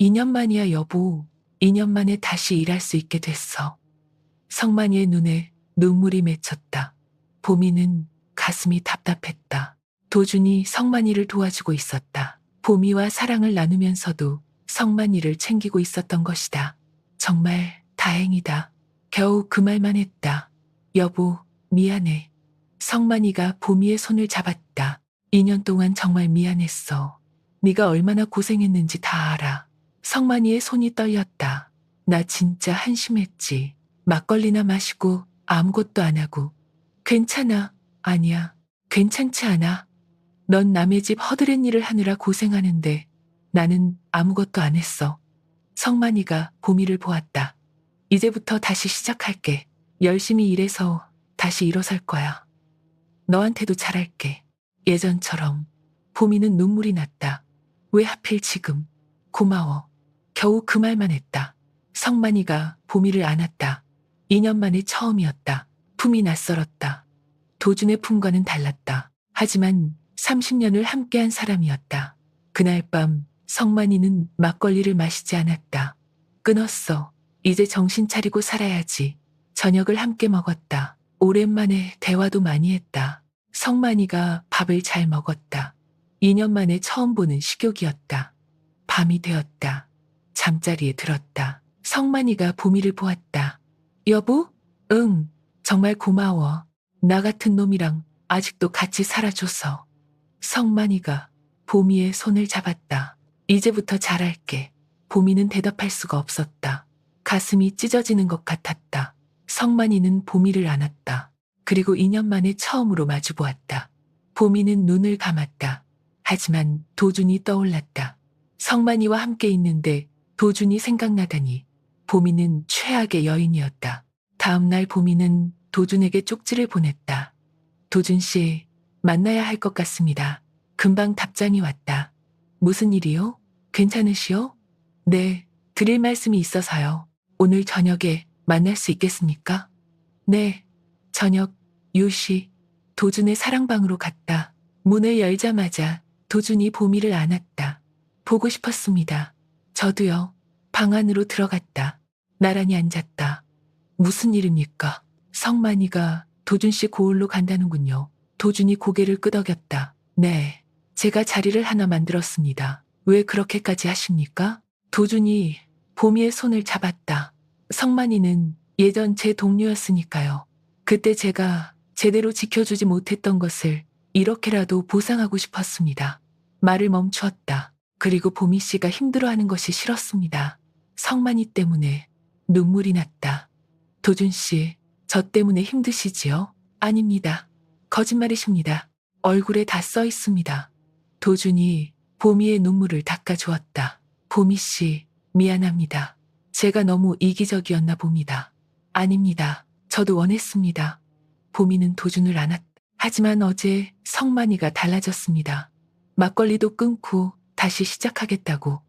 2년 만이야, 여보. 2년 만에 다시 일할 수 있게 됐어. 성만이의 눈에 눈물이 맺혔다. 보미는 가슴이 답답했다. 도준이 성만이를 도와주고 있었다. 보미와 사랑을 나누면서도 성만이를 챙기고 있었던 것이다. 정말 다행이다. 겨우 그 말만 했다. 여보, 미안해. 성만이가 보미의 손을 잡았다. 2년 동안 정말 미안했어. 네가 얼마나 고생했는지 다 알아. 성만이의 손이 떨렸다. 나 진짜 한심했지. 막걸리나 마시고 아무것도 안 하고. 괜찮아. 아니야. 괜찮지 않아. 넌 남의 집 허드렛 일을 하느라 고생하는데 나는 아무것도 안 했어. 성만이가 보미를 보았다. 이제부터 다시 시작할게. 열심히 일해서 다시 일어설 거야. 너한테도 잘할게. 예전처럼. 보미는 눈물이 났다. 왜 하필 지금? 고마워. 겨우 그 말만 했다. 성만이가 보미를 안았다. 2년 만에 처음이었다. 품이 낯설었다. 도준의 품과는 달랐다. 하지만 30년을 함께한 사람이었다. 그날 밤 성만이는 막걸리를 마시지 않았다. 끊었어. 이제 정신 차리고 살아야지. 저녁을 함께 먹었다. 오랜만에 대화도 많이 했다. 성만이가 밥을 잘 먹었다. 2년 만에 처음 보는 식욕이었다. 밤이 되었다. 잠자리에 들었다. 성만이가 보미를 보았다. 여보? 응, 정말 고마워. 나 같은 놈이랑 아직도 같이 살아줘서. 성만이가 보미의 손을 잡았다. 이제부터 잘할게. 보미는 대답할 수가 없었다. 가슴이 찢어지는 것 같았다. 성만이는 보미를 안았다. 그리고 2년 만에 처음으로 마주보았다. 보미는 눈을 감았다. 하지만 도준이 떠올랐다. 성만이와 함께 있는데 도준이 생각나다니. 보미는 최악의 여인이었다. 다음 날 보미는 도준에게 쪽지를 보냈다. 도준 씨, 만나야 할 것 같습니다. 금방 답장이 왔다. 무슨 일이요? 괜찮으시오? 네, 드릴 말씀이 있어서요. 오늘 저녁에 만날 수 있겠습니까? 네, 저녁 2시 도준의 사랑방으로 갔다. 문을 열자마자 도준이 보미를 안았다. 보고 싶었습니다. 저도요. 방 안으로 들어갔다. 나란히 앉았다. 무슨 일입니까? 성만이가 도준 씨 고을로 간다는군요. 도준이 고개를 끄덕였다. 네, 제가 자리를 하나 만들었습니다. 왜 그렇게까지 하십니까? 도준이 보미의 손을 잡았다. 성만이는 예전 제 동료였으니까요. 그때 제가 제대로 지켜주지 못했던 것을 이렇게라도 보상하고 싶었습니다. 말을 멈추었다. 그리고 보미 씨가 힘들어하는 것이 싫었습니다. 성만이 때문에 눈물이 났다. 도준 씨, 저 때문에 힘드시지요? 아닙니다. 거짓말이십니다. 얼굴에 다 써 있습니다. 도준이 보미의 눈물을 닦아주었다. 보미 씨, 미안합니다. 제가 너무 이기적이었나 봅니다. 아닙니다. 저도 원했습니다. 보미는 도준을 안았다. 하지만 어제 성만이가 달라졌습니다. 막걸리도 끊고 다시 시작하겠다고.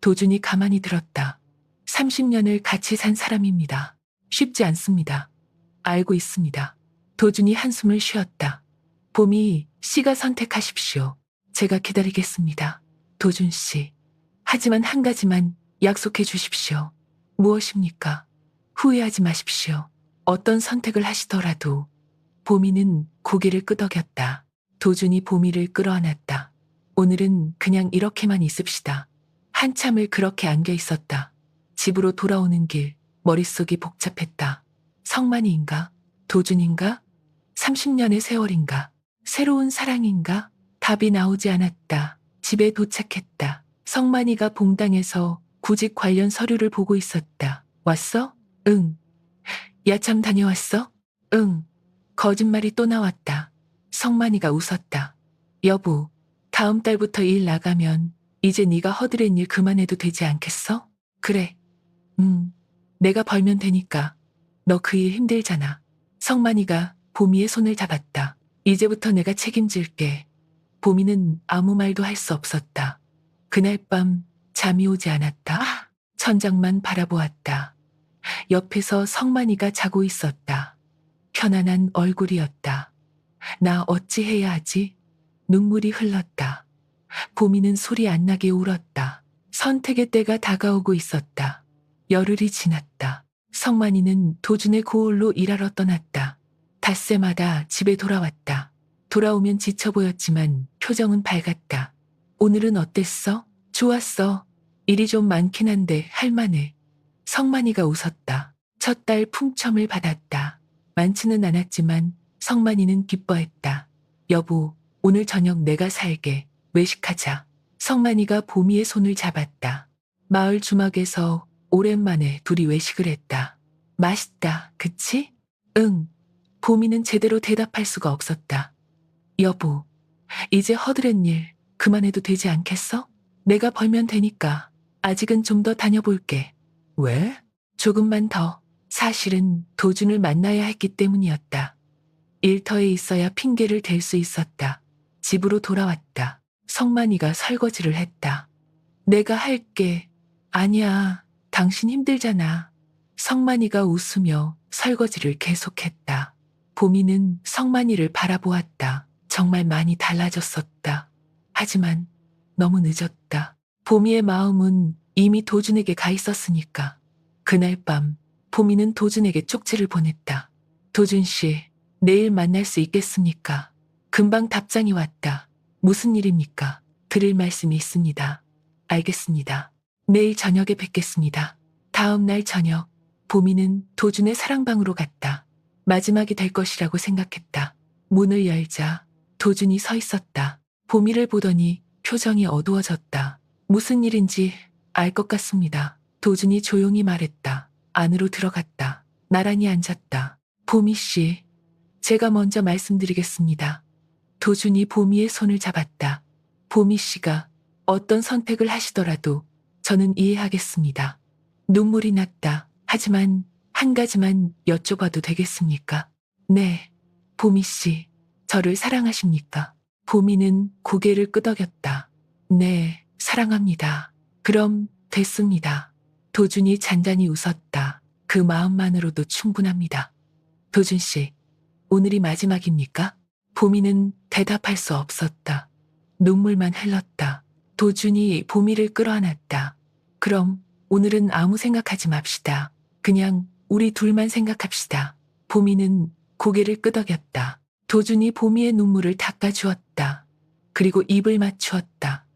도준이 가만히 들었다. 30년을 같이 산 사람입니다. 쉽지 않습니다. 알고 있습니다. 도준이 한숨을 쉬었다. 보미 씨가 선택하십시오. 제가 기다리겠습니다. 도준 씨. 하지만 한 가지만 약속해 주십시오. 무엇입니까? 후회하지 마십시오. 어떤 선택을 하시더라도. 보미는 고개를 끄덕였다. 도준이 보미를 끌어안았다. 오늘은 그냥 이렇게만 있읍시다. 한참을 그렇게 안겨 있었다. 집으로 돌아오는 길, 머릿속이 복잡했다. 성만이인가? 도준인가? 30년의 세월인가? 새로운 사랑인가? 답이 나오지 않았다. 집에 도착했다. 성만이가 봉당에서 구직 관련 서류를 보고 있었다. 왔어? 응. 야참 다녀왔어? 응. 거짓말이 또 나왔다. 성만이가 웃었다. 여보, 다음 달부터 일 나가면 이제 네가 허드렛 일 그만해도 되지 않겠어? 그래. 음. 내가 벌면 되니까. 너 그 일 힘들잖아. 성만이가 보미의 손을 잡았다. 이제부터 내가 책임질게. 보미는 아무 말도 할 수 없었다. 그날 밤 잠이 오지 않았다. 천장만 바라보았다. 옆에서 성만이가 자고 있었다. 편안한 얼굴이었다. 나 어찌 해야 하지? 눈물이 흘렀다. 보미는 소리 안 나게 울었다. 선택의 때가 다가오고 있었다. 열흘이 지났다. 성만이는 도준의 고을로 일하러 떠났다. 닷새마다 집에 돌아왔다. 돌아오면 지쳐 보였지만 표정은 밝았다. 오늘은 어땠어? 좋았어. 일이 좀 많긴 한데 할만해. 성만이가 웃었다. 첫 달 풍첨을 받았다. 많지는 않았지만 성만이는 기뻐했다. 여보, 오늘 저녁 내가 살게. 외식하자. 성만이가 보미의 손을 잡았다. 마을 주막에서 오랜만에 둘이 외식을 했다. 맛있다, 그치? 응. 보미는 제대로 대답할 수가 없었다. 여보, 이제 허드렛 일 그만해도 되지 않겠어? 내가 벌면 되니까. 아직은 좀 더 다녀볼게. 왜? 조금만 더. 사실은 도준을 만나야 했기 때문이었다. 일터에 있어야 핑계를 댈 수 있었다. 집으로 돌아왔다. 성만이가 설거지를 했다. 내가 할게. 아니야. 당신 힘들잖아. 성만이가 웃으며 설거지를 계속했다. 보미는 성만이를 바라보았다. 정말 많이 달라졌었다. 하지만 너무 늦었다. 보미의 마음은 이미 도준에게 가 있었으니까. 그날 밤 보미는 도준에게 쪽지를 보냈다. 도준 씨, 내일 만날 수 있겠습니까? 금방 답장이 왔다. 무슨 일입니까? 드릴 말씀이 있습니다. 알겠습니다. 내일 저녁에 뵙겠습니다. 다음 날 저녁, 보미는 도준의 사랑방으로 갔다. 마지막이 될 것이라고 생각했다. 문을 열자 도준이 서 있었다. 보미를 보더니 표정이 어두워졌다. 무슨 일인지 알 것 같습니다. 도준이 조용히 말했다. 안으로 들어갔다. 나란히 앉았다. 보미 씨, 제가 먼저 말씀드리겠습니다. 도준이 보미의 손을 잡았다. 보미 씨가 어떤 선택을 하시더라도 저는 이해하겠습니다. 눈물이 났다. 하지만 한 가지만 여쭤봐도 되겠습니까? 네. 보미 씨, 저를 사랑하십니까? 보미는 고개를 끄덕였다. 네, 사랑합니다. 그럼 됐습니다. 도준이 잔잔히 웃었다. 그 마음만으로도 충분합니다. 도준 씨, 오늘이 마지막입니까? 보미는 대답할 수 없었다. 눈물만 흘렀다. 도준이 보미를 끌어안았다. 그럼 오늘은 아무 생각하지 맙시다. 그냥 우리 둘만 생각합시다. 보미는 고개를 끄덕였다. 도준이 보미의 눈물을 닦아주었다. 그리고 입을 맞추었다.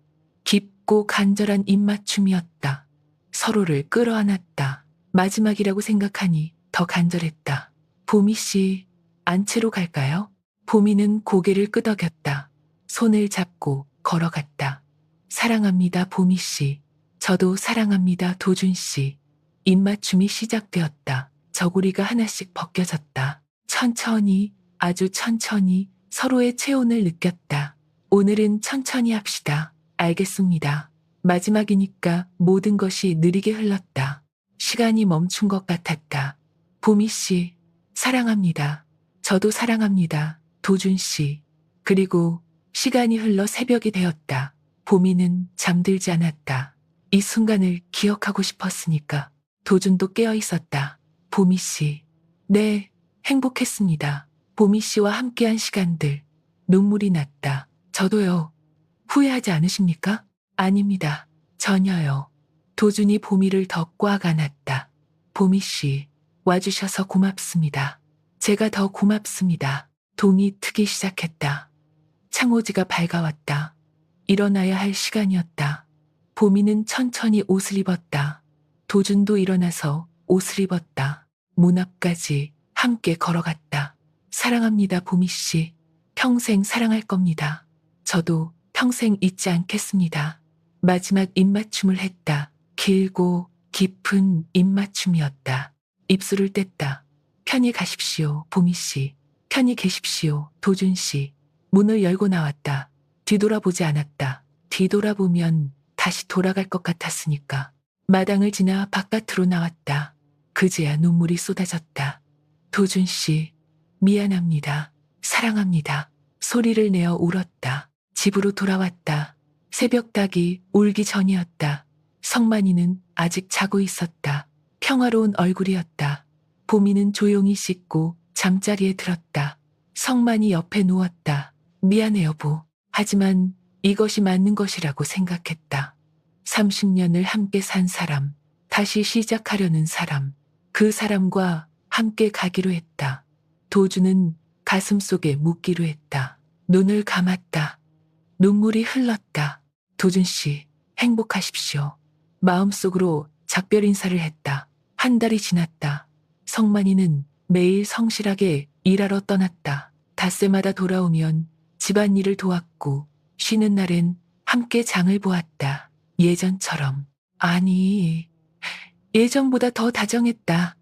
깊고 간절한 입맞춤이었다. 서로를 끌어안았다. 마지막이라고 생각하니 더 간절했다. 보미 씨, 안채로 갈까요? 보미는 고개를 끄덕였다. 손을 잡고 걸어갔다. 사랑합니다, 보미 씨. 저도 사랑합니다, 도준 씨. 입맞춤이 시작되었다. 저고리가 하나씩 벗겨졌다. 천천히, 아주 천천히 서로의 체온을 느꼈다. 오늘은 천천히 합시다. 알겠습니다. 마지막이니까 모든 것이 느리게 흘렀다. 시간이 멈춘 것 같았다. 보미 씨, 사랑합니다. 저도 사랑합니다. 도준 씨. 그리고 시간이 흘러 새벽이 되었다. 보미는 잠들지 않았다. 이 순간을 기억하고 싶었으니까. 도준도 깨어 있었다. 보미 씨. 네, 행복했습니다. 보미 씨와 함께한 시간들. 눈물이 났다. 저도요. 후회하지 않으십니까? 아닙니다. 전혀요. 도준이 보미를 더 꽉 안았다. 보미 씨, 와주셔서 고맙습니다. 제가 더 고맙습니다. 동이 트기 시작했다. 창호지가 밝아왔다. 일어나야 할 시간이었다. 보미는 천천히 옷을 입었다. 도준도 일어나서 옷을 입었다. 문 앞까지 함께 걸어갔다. 사랑합니다, 보미 씨. 평생 사랑할 겁니다. 저도 평생 잊지 않겠습니다. 마지막 입맞춤을 했다. 길고 깊은 입맞춤이었다. 입술을 뗐다. 편히 가십시오, 보미 씨. 편히 계십시오, 도준 씨. 문을 열고 나왔다. 뒤돌아보지 않았다. 뒤돌아보면 다시 돌아갈 것 같았으니까. 마당을 지나 바깥으로 나왔다. 그제야 눈물이 쏟아졌다. 도준 씨, 미안합니다. 사랑합니다. 소리를 내어 울었다. 집으로 돌아왔다. 새벽 닭이 울기 전이었다. 성만이는 아직 자고 있었다. 평화로운 얼굴이었다. 보미는 조용히 씻고 잠자리에 들었다. 성만이 옆에 누웠다. 미안해 여보. 하지만 이것이 맞는 것이라고 생각했다. 30년을 함께 산 사람, 다시 시작하려는 사람, 그 사람과 함께 가기로 했다. 도주는 가슴속에 묻기로 했다. 눈을 감았다. 눈물이 흘렀다. 도준 씨, 행복하십시오. 마음속으로 작별 인사를 했다. 한 달이 지났다. 성만이는 매일 성실하게 일하러 떠났다. 닷새마다 돌아오면 집안일을 도왔고 쉬는 날엔 함께 장을 보았다. 예전처럼. 아니, 예전보다 더 다정했다.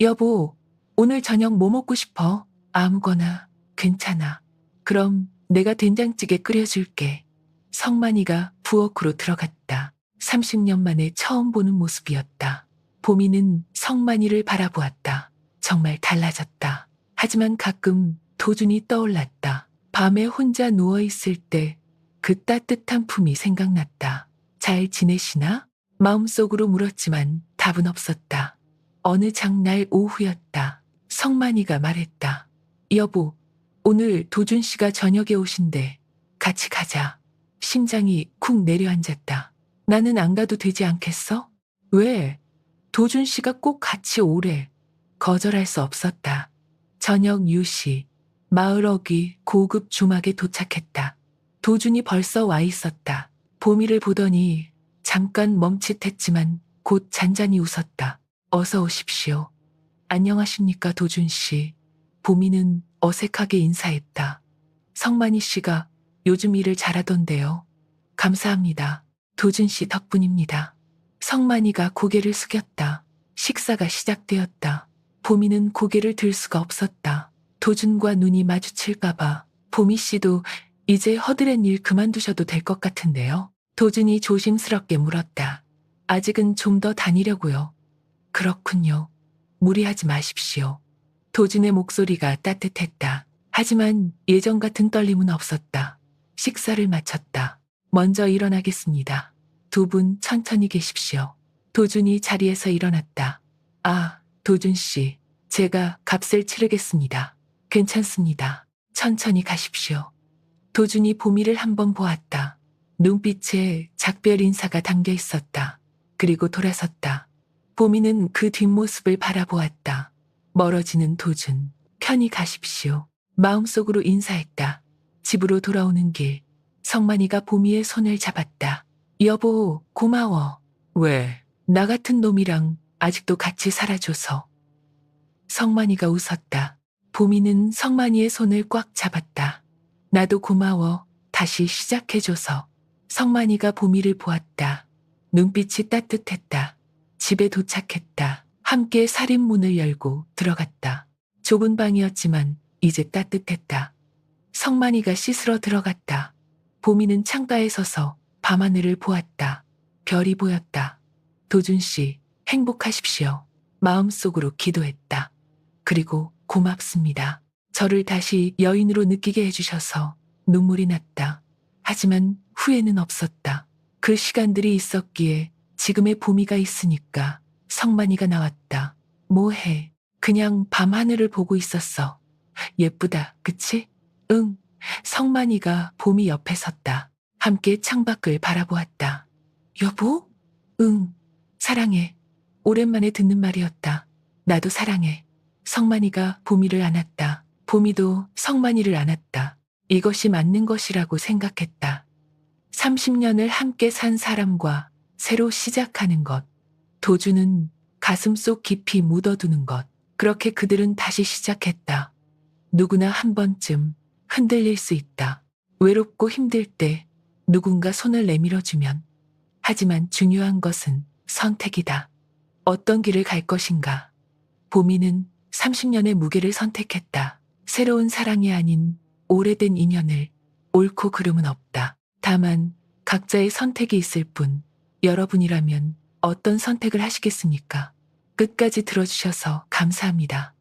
여보, 오늘 저녁 뭐 먹고 싶어? 아무거나 괜찮아. 그럼 내가 된장찌개 끓여줄게. 성만이가 부엌으로 들어갔다. 30년 만에 처음 보는 모습이었다. 보미는 성만이를 바라보았다. 정말 달라졌다. 하지만 가끔 도준이 떠올랐다. 밤에 혼자 누워있을 때 그 따뜻한 품이 생각났다. 잘 지내시나? 마음속으로 물었지만 답은 없었다. 어느 장날 오후였다. 성만이가 말했다. 여보, 오늘 도준 씨가 저녁에 오신대. 같이 가자. 심장이 쿵 내려앉았다. 나는 안 가도 되지 않겠어? 왜? 도준 씨가 꼭 같이 오래. 거절할 수 없었다. 저녁 6시, 마을 어귀 고급 주막에 도착했다. 도준이 벌써 와 있었다. 보미를 보더니 잠깐 멈칫했지만 곧 잔잔히 웃었다. 어서 오십시오. 안녕하십니까, 도준 씨. 보미는 어색하게 인사했다. 성만이 씨가 요즘 일을 잘하던데요. 감사합니다. 도준 씨 덕분입니다. 성만이가 고개를 숙였다. 식사가 시작되었다. 보미는 고개를 들 수가 없었다. 도준과 눈이 마주칠까봐. 보미 씨도 이제 허드렛 일 그만두셔도 될 것 같은데요. 도준이 조심스럽게 물었다. 아직은 좀 더 다니려고요. 그렇군요. 무리하지 마십시오. 도준의 목소리가 따뜻했다. 하지만 예전 같은 떨림은 없었다. 식사를 마쳤다. 먼저 일어나겠습니다. 두 분 천천히 계십시오. 도준이 자리에서 일어났다. 아, 도준 씨, 제가 값을 치르겠습니다. 괜찮습니다. 천천히 가십시오. 도준이 보미를 한번 보았다. 눈빛에 작별 인사가 담겨 있었다. 그리고 돌아섰다. 보미는 그 뒷모습을 바라보았다. 멀어지는 도준, 편히 가십시오. 마음속으로 인사했다. 집으로 돌아오는 길, 성만이가 보미의 손을 잡았다. 여보, 고마워. 왜? 나 같은 놈이랑 아직도 같이 살아줘서. 성만이가 웃었다. 보미는 성만이의 손을 꽉 잡았다. 나도 고마워. 다시 시작해줘서. 성만이가 보미를 보았다. 눈빛이 따뜻했다. 집에 도착했다. 함께 살인문을 열고 들어갔다. 좁은 방이었지만 이제 따뜻했다. 성만이가 씻으러 들어갔다. 보미는 창가에 서서 밤하늘을 보았다. 별이 보였다. 도준 씨, 행복하십시오. 마음속으로 기도했다. 그리고 고맙습니다. 저를 다시 여인으로 느끼게 해주셔서 눈물이 났다. 하지만 후회는 없었다. 그 시간들이 있었기에 지금의 보미가 있으니까. 성만이가 나왔다. 뭐해? 그냥 밤하늘을 보고 있었어. 예쁘다, 그치? 응. 성만이가 보미 옆에 섰다. 함께 창밖을 바라보았다. 여보? 응. 사랑해. 오랜만에 듣는 말이었다. 나도 사랑해. 성만이가 보미를 안았다. 보미도 성만이를 안았다. 이것이 맞는 것이라고 생각했다. 30년을 함께 산 사람과 새로 시작하는 것. 도주는 가슴속 깊이 묻어두는 것. 그렇게 그들은 다시 시작했다. 누구나 한 번쯤 흔들릴 수 있다. 외롭고 힘들 때 누군가 손을 내밀어주면. 하지만 중요한 것은 선택이다. 어떤 길을 갈 것인가. 보미는 30년의 무게를 선택했다. 새로운 사랑이 아닌 오래된 인연을. 옳고 그름은 없다. 다만 각자의 선택이 있을 뿐. 여러분이라면 어떤 선택을 하시겠습니까? 끝까지 들어주셔서 감사합니다.